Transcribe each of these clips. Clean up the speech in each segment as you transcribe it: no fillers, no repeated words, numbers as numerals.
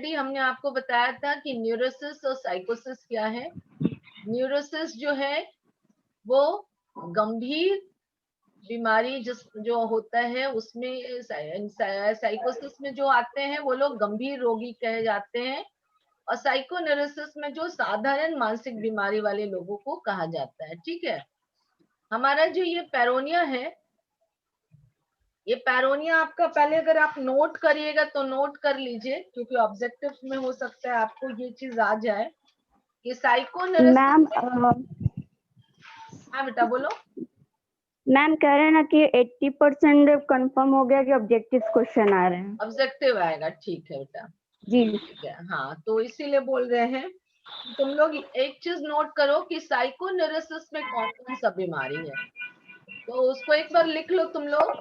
Already हमने आपको बताया था कि न्यूरोसिस और साइकोसिस क्या है। न्यूरोसिस जो है वो गंभीर बीमारी जो होता है उसमें, साइकोसिस में जो आते हैं वो लोग गंभीर रोगी कहे जाते हैं, और साइकोनेरोसिस में जो साधारण मानसिक बीमारी वाले लोगों को कहा जाता है। ठीक है, हमारा जो ये पैरोनिया है, ये पैरोनिया आपका पहले अगर आप नोट करिएगा तो नोट कर लीजिए, क्योंकि ऑब्जेक्टिव में हो सकता है आपको ये चीज आ जाए कि साइकोनेरोसिस। मैम हाँ बेटा बोलो। मैम कह रहे हैं ना कि 80% कंफर्म हो गया कि ऑब्जेक्टिव क्वेश्चन आ रहे हैं। ऑब्जेक्टिव आएगा, ठीक है बेटा, जी ठीक है। हाँ, तो इसीलिए बोल रहे हैं तुम लोग एक चीज नोट करो कि साइकोनेरोसिस में कौन कौन सा बीमारी है, तो उसको एक बार लिख लो तुम लोग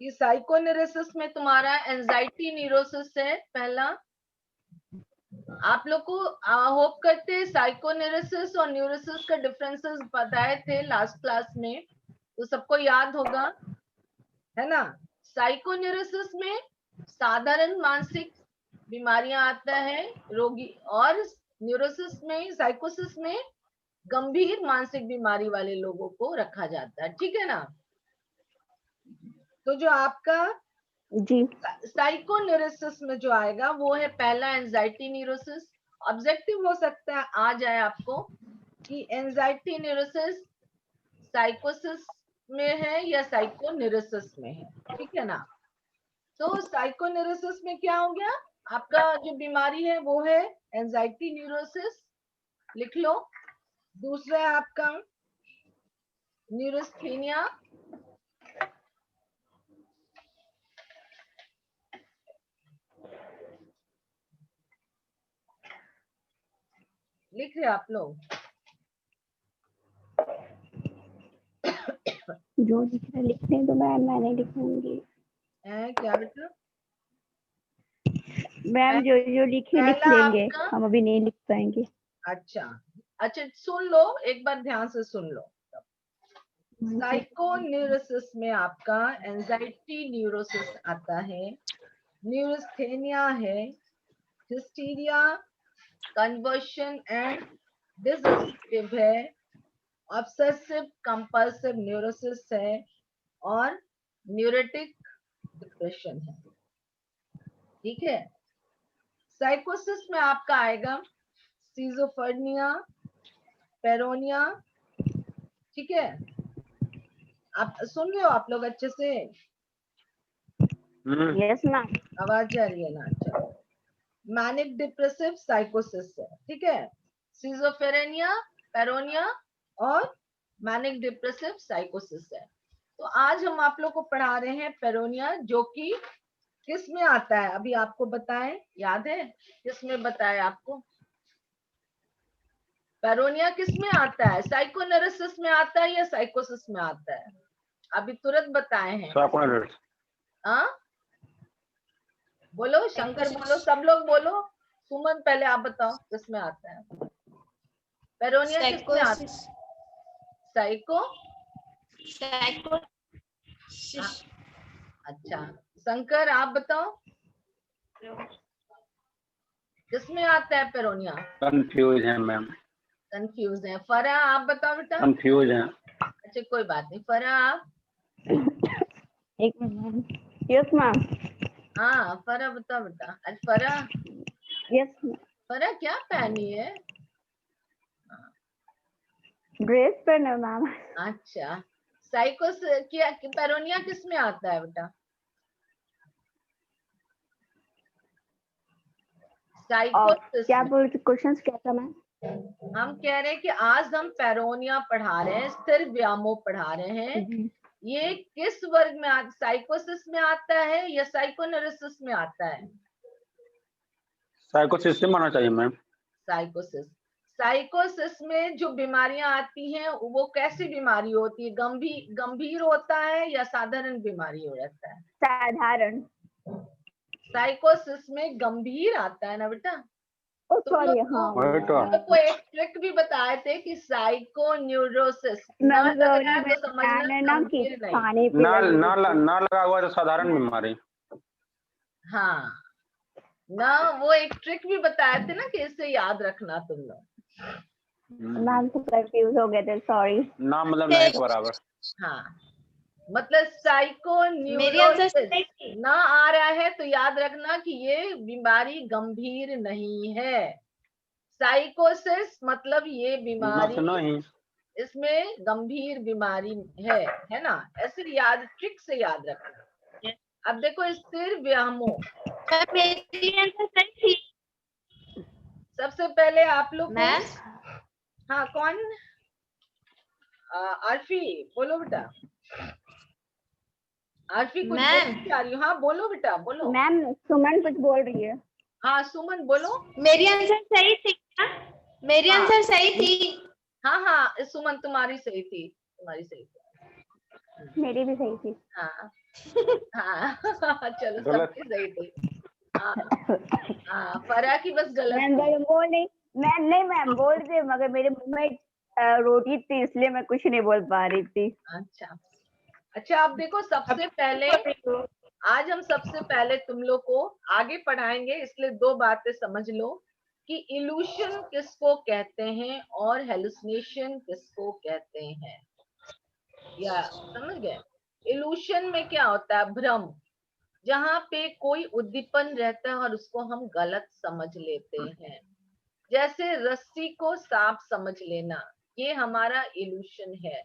कि साइकोनेरोसिस में तुम्हारा एंजाइटी न्यूरोसिस है पहला। आप लोग को होप करते हैं साइकोनेरोसिस और न्यूरोसिस का डिफरेंसेस बताए थे लास्ट क्लास में, तो सबको याद होगा, है ना। साइकोनेरोसिस में साधारण मानसिक बीमारियां आता है रोगी, और न्यूरोसिस में, साइकोसिस में गंभीर मानसिक बीमारी वाले लोगों को रखा जाता है। ठीक है ना। तो जो आपका जी साइकोनेरोसिस में जो आएगा वो है पहला एंजाइटी न्यूरोसिस। ऑब्जेक्टिव हो सकता है आ जाए आपको कि एंजाइटी न्यूरोसिस साइकोसिस में है या साइकोनेरोसिस में है। ठीक है ना। तो साइकोनेरोसिस में क्या हो गया, आपका जो बीमारी है वो है एंजाइटी न्यूरोसिस, लिख लो। दूसरा है आपका न्यूरोस्थेनिया, लिख रहे आप लोग। जो लिख रहे लिखते हैं तो मैं लिखूंगी। क्या बेटा? मैम जो लिखे लिख पहला लेंगे, आपका, हम अभी नहीं लिख पाएंगे। अच्छा अच्छा, सुन लो एक बार ध्यान से सुन लो। साइकोन्यूरोसिस में आपका एंजाइटी न्यूरोसिस आता है, न्यूरोस्थेनिया है, हिस्टीरिया, कन्वर्शन एंड डिसोसिएटिव है, ऑब्सेसिव कंपल्सिव न्यूरोसिस है, और न्यूरोटिक डिप्रेशन है। ठीक है। साइकोसिस में आपका आएगा सिजोफ्रेनिया, पेरोनिया। ठीक है, आप सुन रहे हो आप लोग अच्छे से? Yes ma'am. आवाज आ रही है ना? चलो, मैनिक डिप्रेसिव साइकोसिस है। ठीक है, सिजोफ्रेनिया, पेरोनिया और मैनिक डिप्रेसिव साइकोसिस है। तो आज हम आप लोग को पढ़ा रहे हैं पेरोनिया, जो कि किस में आता है, अभी आपको बताएं, याद है किस में बताया आपको? पेरोनिया किस में आता है, साइकोनेरोसिस में आता है या साइकोसिस में आता है? अभी तुरंत बताए हैं। हाँ बोलो, शंकर बोलो, सब लोग बोलो। सुमन पहले आप बताओ किस में आता है पेरोनिया, किस में आता है? साइको। अच्छा, शंकर आप बताओ किसमें आता है पेरोनिया? कंफ्यूज है मैम। कंफ्यूज है। फरा आप बताओ बेटा। कंफ्यूज है। अच्छा कोई बात नहीं, फरा आप। एक मिनट। Yes ma'am. हाँ फरा बताओ बेटा। आज फरा, यस मैम। फरा क्या पहनी है? ड्रेस पहना मैम। अच्छा, साइकोस क्या, पेरोनिया किस में आता है बेटा? साइकोसिस क्या में। बोल, क्वेश्चंस क्या था मैम? हम कह रहे हैं कि आज हम पेरोनिया पढ़ा रहे हैं, स्थिर व्यामोह पढ़ा रहे हैं। ये किस वर्ग में साइकोसिस में आता है या साइकोनेरोसिस में आता है? साइकोसिस से माना चाहिए मैम। साइकोसिस। साइकोसिस में जो बीमारियां आती हैं वो कैसी बीमारी होती है, गंभीर होता है या साधारण बीमारी हो जाता है? साधारण। साइकोसिस में गंभीर आता है ना बेटा। ओ तुम सॉरी, लोग हाँ को एक ट्रिक भी बताए थे कि साइकोन्यूरोसिस न लग रहा है तो समझना ना कि गंभीर नहीं। खाने पे ना लगा हुआ तो साधारण बीमारी। हाँ, ना वो एक ट्रिक भी बताए थे ना कि इससे याद रखना तुम लोग। मैम तो कंफ्यूज हो गए थे, सॉरी। नाम मतलब नहीं के बराबर। हाँ, मतलब साइको मेरी आंसर न्यूरोसिस सही थी। ना आ रहा है तो याद रखना कि ये बीमारी गंभीर नहीं है। साइकोसिस मतलब ये बीमारी, नहीं। इसमें गंभीर बीमारी है ना, ऐसे याद, ट्रिक से याद रखना। अब देखो स्थिर व्यामों, मेरी आंसर सही थी। सबसे पहले आप लोग को, मैम हाँ कौन, आरफी बोलो बेटा, आरफी कुछ मैम। बोलना चाह रही हो? हाँ बोलो बेटा बोलो। मैम सुमन कुछ बोल रही है। हाँ सुमन बोलो। मेरी आंसर सही थी क्या? मेरी हाँ। आंसर सही थी। हाँ हाँ सुमन तुम्हारी सही थी, तुम्हारी सही थी। मेरी भी सही थी। हाँ हाँ चलो गलत। सबकी सही थी। हाँ हाँ, फरा की बस गलत मैम थी। बोल नहीं, मैम नहीं, मैम बोल रही मगर मेरे मुंह में रोटी थी इसलिए मैं कुछ नहीं बोल पा रही थी। अच्छा अच्छा, अब देखो सबसे पहले, आज हम सबसे पहले तुम लोग को आगे पढ़ाएंगे, इसलिए दो बातें समझ लो कि इल्यूशन किसको कहते हैं और हेलुसिनेशन किसको कहते हैं, या समझ गए? इल्यूशन में क्या होता है? भ्रम, जहाँ पे कोई उद्दीपन रहता है और उसको हम गलत समझ लेते हैं, जैसे रस्सी को सांप समझ लेना, ये हमारा इल्यूशन है,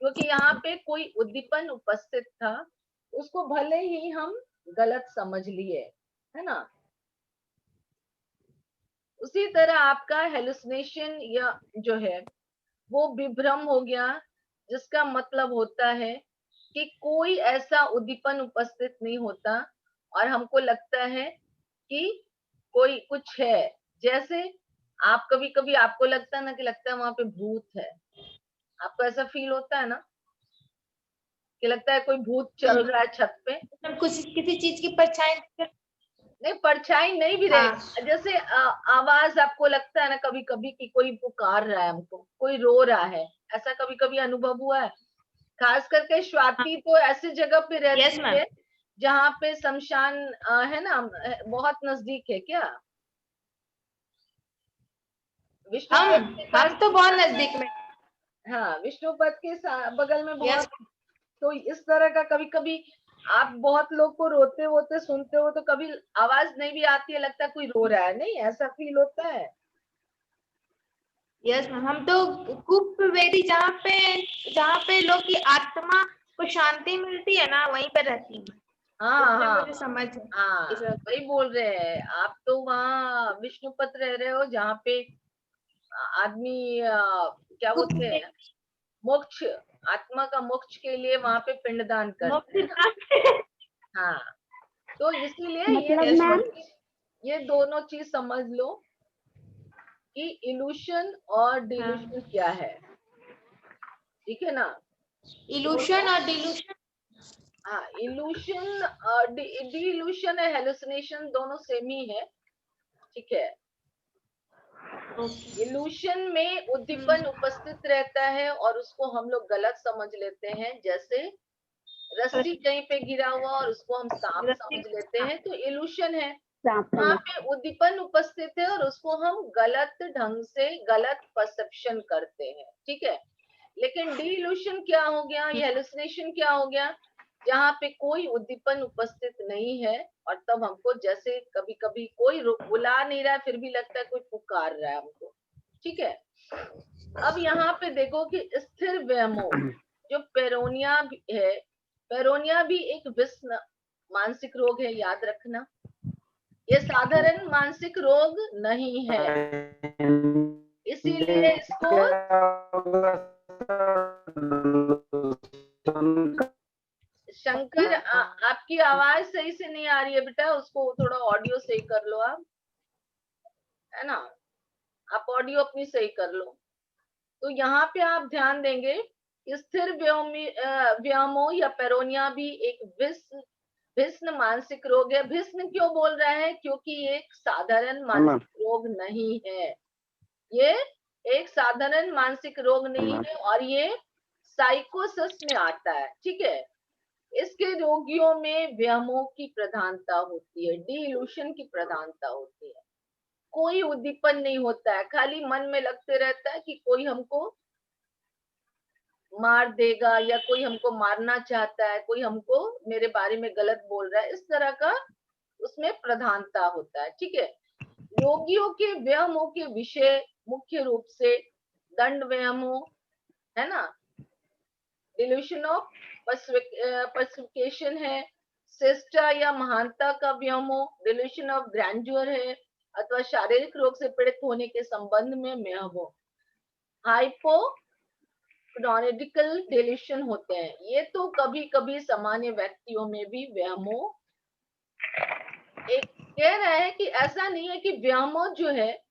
क्योंकि यहाँ पे कोई उद्दीपन उपस्थित था, उसको भले ही हम गलत समझ लिए, है ना। उसी तरह आपका हेलुसिनेशन या जो है वो विभ्रम हो गया, जिसका मतलब होता है कि कोई ऐसा उद्दीपन उपस्थित नहीं होता और हमको लगता है कि कोई कुछ है, जैसे आप कभी कभी आपको लगता है ना कि लगता है वहां पे भूत है, आपको ऐसा फील होता है ना कि लगता है कोई भूत चल रहा है छत पे। हम कुछ किसी चीज की परछाई नहीं, परछाई नहीं भी हाँ। रहे, जैसे आवाज आपको लगता है ना कभी कभी कि कोई पुकार रहा है हमको, कोई रो रहा है, ऐसा कभी कभी अनुभव हुआ है? खास करके स्वाति तो ऐसी जगह पे यस रहती मैम। है जहाँ पे शमशान है ना, बहुत नजदीक है क्या विष्णुपद के पास? हम तो बहुत नजदीक में। हाँ, विष्णुपद के बगल में यस। बहुत। तो इस तरह का कभी कभी आप बहुत लोग को रोते होते सुनते हो, तो कभी आवाज नहीं भी आती है, लगता है कोई रो रहा है, नहीं ऐसा फील होता है? यस मैम, हम तो कुप वेदी जहाँ पे लोग की आत्मा को शांति मिलती है ना, वहीं पे रहती है। हाँ हाँ मुझे समझ है। हाँ, वही बोल रहे हैं, आप तो वहाँ विष्णुपद रह रहे हो जहाँ पे आदमी क्या कुप बोलते हैं, मोक्ष, आत्मा का मोक्ष के लिए वहां पे पिंडदान करते हैं ना। हाँ, तो इसीलिए मतलब मैम, ये दोनों चीज समझ लो कि इल्यूशन और डिल्यूशन क्या है, ठीक है ना। इल्यूशन और डिल्यूशन। हाँ, इल्यूशन, डिल्यूशन है, हेलुसिनेशन दोनों सेम ही है, ठीक है। इल्यूशन में उद्दीपन उपस्थित रहता है और उसको हम लोग गलत समझ लेते हैं, जैसे रस्सी कहीं पे गिरा हुआ और उसको हम सांप समझ लेते हैं, तो इल्यूशन है। वहां पे उद्दीपन उपस्थित है और उसको हम गलत ढंग से गलत परसेप्शन करते हैं, ठीक है। लेकिन डी इल्यूशन क्या हो गया, या हेलुसिनेशन क्या हो गया, जहाँ पे कोई उद्दीपन उपस्थित नहीं है और तब हमको जैसे कभी कभी कोई बुला नहीं रहा है फिर भी लगता है कोई पुकार रहा है हमको, ठीक है। अब यहाँ पे देखो कि स्थिर व्यामोह, जो पेरोनिया है, पेरोनिया भी एक विषम मानसिक रोग है, याद रखना। ये साधारण मानसिक रोग नहीं है, इसीलिए इसको, शंकर आपकी आवाज सही से नहीं आ रही है बेटा, उसको थोड़ा ऑडियो सही कर लो आप, है ना, आप ऑडियो अपनी सही कर लो। तो यहाँ पे आप ध्यान देंगे, स्थिर व्यामोह या पेरोनिया भी एक भिन्न मानसिक रोग है। भिन्न क्यों बोल रहा है? क्योंकि ये एक साधारण मानसिक रोग नहीं है, ये एक साधारण मानसिक रोग नहीं है और ये साइकोसिस में आता है, ठीक है। इसके रोगियों में व्यामोह की प्रधानता होती है, डिल्यूशन की प्रधानता होती है। कोई उद्दीपन नहीं होता है, खाली मन में लगते रहता है कि कोई हमको मार देगा या कोई हमको मारना चाहता है, कोई हमको मेरे बारे में गलत बोल रहा है, इस तरह का उसमें प्रधानता होता है। ठीक है, रोगियों के व्यामोह के विषय मुख्य रूप से दंड व्यामोह है ना, डिल्यूशन ऑफ पर्सिफिकेशन है, श्रेष्ठता या महानता का व्यामोह, डिल्यूशन ऑफ ग्रैंड्योर है, अथवा शारीरिक रोग से पीड़ित होने के संबंध में व्यामोह, हाइपोक्रोनिकल डिल्यूशन होते हैं। ये तो कभी कभी सामान्य व्यक्तियों में भी व्यामोह, एक कह रहा है कि ऐसा नहीं है कि व्यामोह जो है